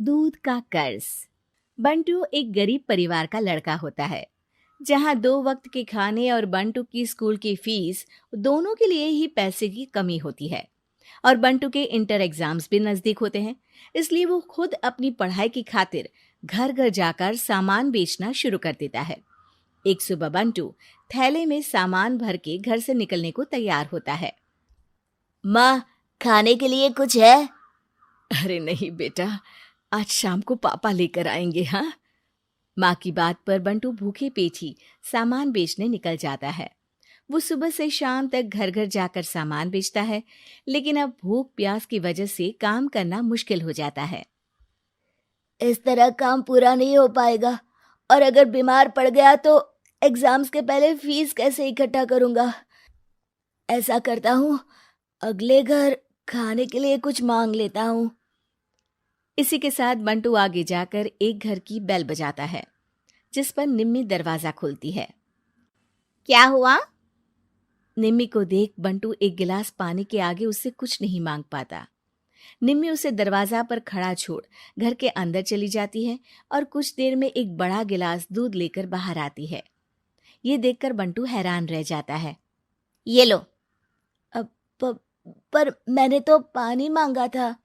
दूध का कर्ज। बंटू एक गरीब परिवार का लड़का होता है, जहां 2 वक्त के खाने और बंटू की स्कूल की फीस दोनों के लिए ही पैसे की कमी होती है। और बंटू के इंटर एग्जाम्स भी नजदीक होते हैं, इसलिए वो खुद अपनी पढ़ाई की खातिर घर घर जाकर सामान बेचना शुरू कर देता है। एक सुबह बंटू थैले में सामान भर के घर से निकलने को तैयार होता है। माँ, खाने के लिए कुछ है? अरे नहीं बेटा, आज शाम को पापा लेकर आएंगे। हाँ, माँ की बात पर बंटू भूखे पेट ही सामान बेचने निकल जाता है। वो सुबह से शाम तक घर घर जाकर सामान बेचता है, लेकिन अब भूख प्यास की वजह से काम करना मुश्किल हो जाता है। इस तरह काम पूरा नहीं हो पाएगा, और अगर बीमार पड़ गया तो एग्जाम्स के पहले फीस कैसे इकट्ठा करूंगा? ऐसा करता हूँ, अगले घर खाने के लिए कुछ मांग लेता हूँ। इसी के साथ बंटू आगे जाकर एक घर की बेल बजाता है, जिस पर निम्मी दरवाजा खोलती है। क्या हुआ? निम्मी को देख बंटू एक गिलास पानी के आगे उससे कुछ नहीं मांग पाता। निम्मी उसे दरवाजा पर खड़ा छोड़ घर के अंदर चली जाती है और कुछ देर में एक बड़ा गिलास दूध लेकर बाहर आती है। ये देखकर बंटू हैरान रह जाता है। ये लो। अब पर मैंने तो पानी मांगा था।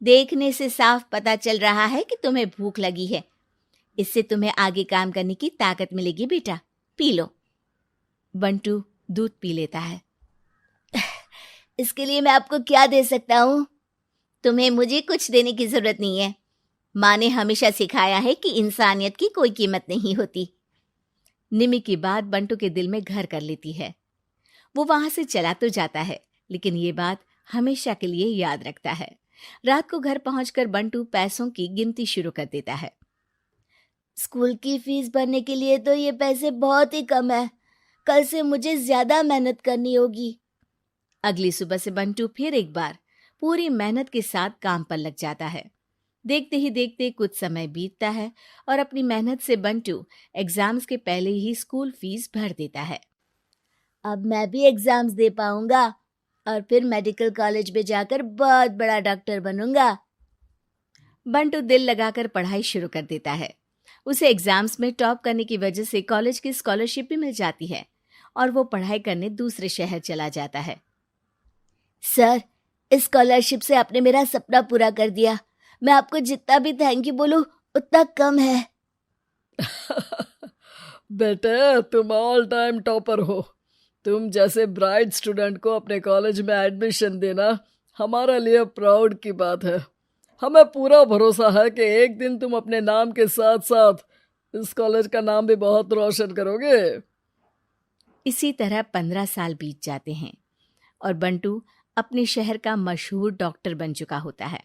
देखने से साफ पता चल रहा है कि तुम्हें भूख लगी है। इससे तुम्हें आगे काम करने की ताकत मिलेगी बेटा, पी लो। बंटू दूध पी लेता है। इसके लिए मैं आपको क्या दे सकता हूँ? तुम्हें मुझे कुछ देने की जरूरत नहीं है। माँ ने हमेशा सिखाया है कि इंसानियत की कोई कीमत नहीं होती। निमी की बात बंटू के दिल में घर कर लेती है। वो वहां से चला तो जाता है, लेकिन ये बात हमेशा के लिए याद रखता है। रात को घर पहुंचकर बंटू पैसों की गिनती शुरू कर देता है। स्कूल की फीस भरने के लिए तो ये पैसे बहुत ही कम है। कल से मुझे ज्यादा मेहनत करनी होगी। अगली सुबह से बंटू फिर एक बार पूरी मेहनत के साथ काम पर लग जाता है। देखते ही देखते कुछ समय बीतता है और अपनी मेहनत से बंटू एग्जाम्स के पहले ही स्कूल फीस भर देता है। अब मैं भी एग्जाम्स दे पाऊंगा और फिर मेडिकल कॉलेज में जाकर बहुत बड़ा डॉक्टर बनूंगा। बंटू दिल लगाकर पढ़ाई शुरू कर देता है। उसे एग्जाम्स में टॉप करने की वजह से कॉलेज की स्कॉलरशिप भी मिल जाती है और वो पढ़ाई करने दूसरे शहर चला जाता है। सर, इस स्कॉलरशिप से आपने मेरा सपना पूरा कर दिया। मैं आपको जितना भी थैंक यू बोलूं उतना कम है। बेटे, तुम ऑल टाइम टॉपर हो। तुम जैसे ब्राइट स्टूडेंट को अपने कॉलेज में एडमिशन देना हमारे लिए प्राउड की बात है। हमें पूरा भरोसा है कि एक दिन तुम अपने नाम के साथ साथ इस कॉलेज का नाम भी बहुत रोशन करोगे। इसी तरह 15 साल बीत जाते हैं और बंटू अपने शहर का मशहूर डॉक्टर बन चुका होता है।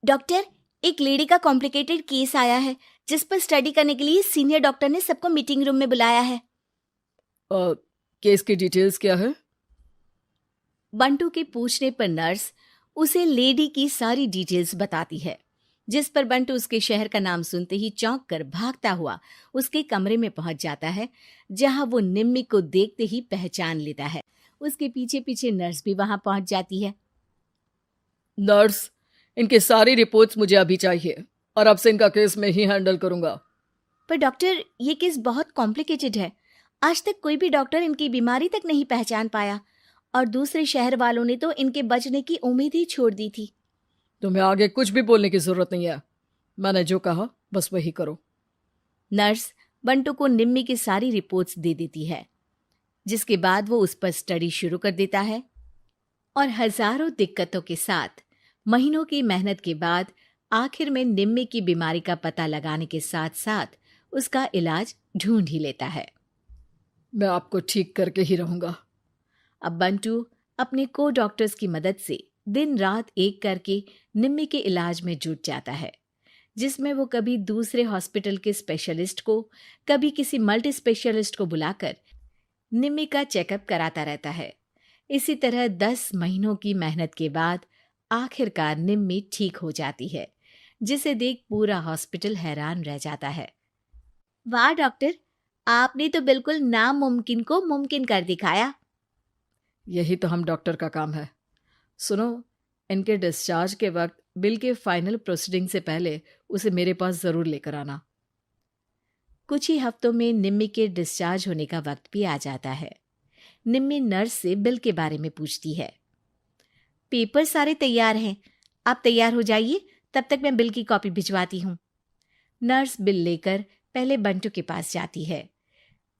डॉक्टर, एक लेडी का कॉम्प्लिकेटेड केस आया है, जिस पर स्टडी करने के लिए सीनियर डॉक्टर ने सबको मीटिंग रूम में बुलाया है। केस की डिटेल्स क्या है? बंटू के पूछने पर नर्स उसे लेडी की सारी डिटेल्स बताती है, जिस पर बंटू उसके शहर का नाम सुनते ही चौंक कर भागता हुआ उसके कमरे में पहुंच जाता है, जहां वो निम्मी को देखते ही पहचान लेता है। उसके पीछे पीछे नर्स भी वहां पहुंच जाती है। नर्स, इनकी सारी रिपोर्ट्स मुझे अभी चाहिए और अब से इनका केस मैं ही हैंडल करूंगा। पर डॉक्टर, ये केस बहुत कॉम्प्लिकेटेड है। आज तक कोई भी डॉक्टर इनकी बीमारी तक नहीं पहचान पाया और दूसरे शहर वालों ने तो इनके बचने की उम्मीद ही छोड़ दी थी। तुम्हें आगे कुछ भी बोलने की जरूरत नहीं है। मैंने जो कहा बस वही करो। नर्स बंटू को निम्मी की सारी रिपोर्ट्स दे देती है, जिसके बाद वो उस पर स्टडी शुरू कर देता है और हजारों दिक्कतों के साथ महीनों की मेहनत के बाद आखिर में निम्मी की बीमारी का पता लगाने के साथ साथ उसका इलाज ढूंढ ही लेता है। मैं आपको ठीक करके ही रहूंगा। अब बंटू अपने को डॉक्टर्स की मदद से दिन रात एक करके निम्मी के इलाज में जुट जाता है, जिसमें वो कभी दूसरे हॉस्पिटल के स्पेशलिस्ट को, कभी किसी मल्टी स्पेशलिस्ट को बुलाकर निम्मी का चेकअप कराता रहता है। इसी तरह 10 महीनों की मेहनत के बाद आखिरकार निम्मी ठीक हो जाती है, जिसे देख पूरा हॉस्पिटल हैरान रह जाता है। वाह डॉक्टर, आपने तो बिल्कुल नामुमकिन को मुमकिन कर दिखाया। यही तो हम डॉक्टर का काम है। सुनो, इनके डिस्चार्ज के वक्त बिल के फाइनल प्रोसीडिंग से पहले उसे मेरे पास ज़रूर लेकर आना। कुछ ही हफ्तों में निम्मी के डिस्चार्ज होने का वक्त भी आ जाता है। निम्मी नर्स से बिल के बारे में पूछती है। पेपर सारे तैयार हैं, आप तैयार हो जाइए, तब तक मैं बिल की कॉपी भिजवाती हूँ। नर्स बिल लेकर पहले बंटू के पास जाती है,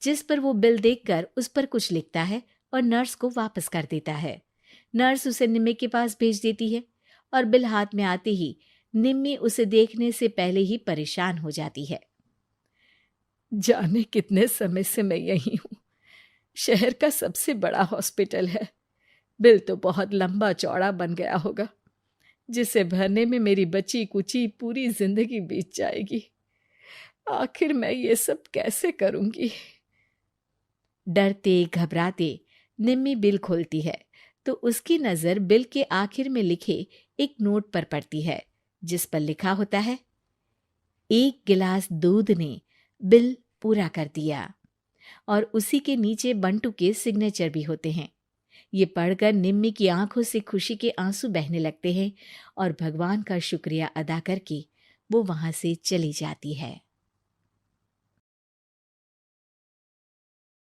जिस पर वो बिल देखकर उस पर कुछ लिखता है और नर्स को वापस कर देता है। नर्स उसे निम्मी के पास भेज देती है और बिल हाथ में आते ही निम्मी उसे देखने से पहले ही परेशान हो जाती है। जाने कितने समय से मैं यही हूँ। शहर का सबसे बड़ा हॉस्पिटल है। बिल तो बहुत लंबा चौड़ा बन गया होगा, जिसे भरने में मेरी बची कुची पूरी जिंदगी बीत जाएगी। आखिर मैं ये सब कैसे करूंगी? डरते घबराते निम्मी बिल खोलती है तो उसकी नज़र बिल के आखिर में लिखे एक नोट पर पड़ती है, जिस पर लिखा होता है, 1 गिलास दूध ने बिल पूरा कर दिया। और उसी के नीचे बंटू के सिग्नेचर भी होते हैं। ये पढ़कर निम्मी की आंखों से खुशी के आंसू बहने लगते हैं और भगवान का शुक्रिया अदा करके वो वहां से चली जाती है।